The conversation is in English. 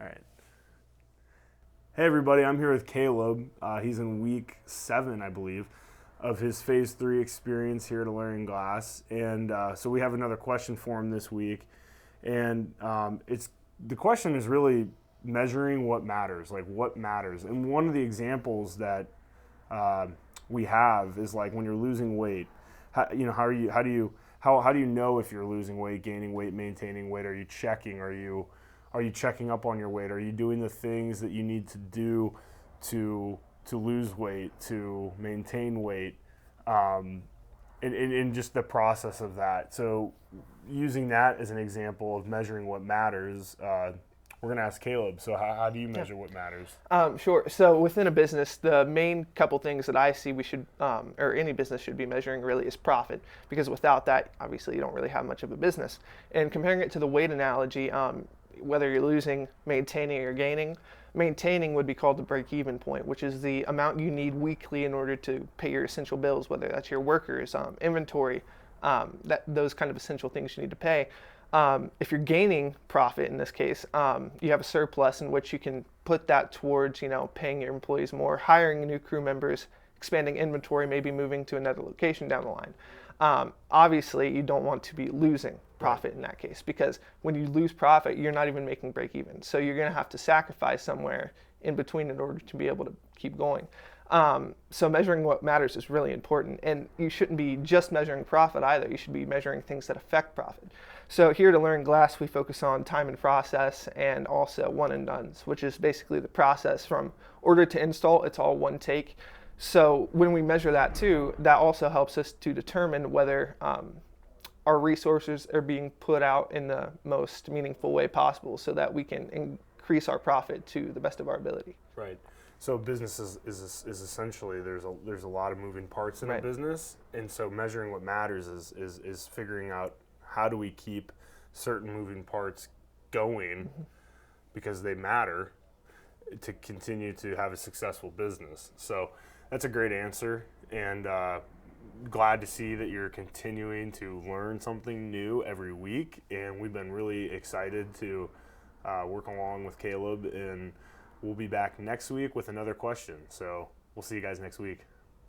All right. Hey everybody, I'm here with Caleb. He's in week 7, I believe, of his phase 3 experience here at Alluring Glass. And so we have another question for him this week. And the question is really measuring what matters, like what matters. And one of the examples that we have is like when you're losing weight. How do you know if you're losing weight, gaining weight, maintaining weight? Are you checking? Are you checking up on your weight? Are you doing the things that you need to do to lose weight, to maintain weight, in just the process of that? So using that as an example of measuring what matters, we're going to ask Caleb. So how do you measure what matters? Sure. So within a business, the main couple things that I see we should, or any business should be measuring really is profit, because without that, obviously you don't really have much of a business. And comparing it to the weight analogy, whether you're losing, maintaining, or gaining, maintaining would be called the break-even point, which is the amount you need weekly in order to pay your essential bills, whether that's your workers, inventory, those kind of essential things you need to pay. If you're gaining profit in this case, you have a surplus in which you can put that towards, paying your employees more, hiring new crew members, expanding inventory, maybe moving to another location down the line. Obviously, you don't want to be losing profit in that case, because when you lose profit, you're not even making break even. So you're going to have to sacrifice somewhere in between in order to be able to keep going. So measuring what matters is really important, and you shouldn't be just measuring profit either. You should be measuring things that affect profit. So here at Alluring Glass, we focus on time and process, and also one and dones, which is basically the process from order to install. It's all one take. So when we measure that too, that also helps us to determine whether our resources are being put out in the most meaningful way possible, so that we can increase our profit to the best of our ability. Right. So business is essentially there's a lot of moving parts in a business, and so measuring what matters is figuring out how do we keep certain moving parts going because they matter to continue to have a successful business. So that's a great answer, and glad to see that you're continuing to learn something new every week, and we've been really excited to work along with Caleb, and we'll be back next week with another question. So we'll see you guys next week.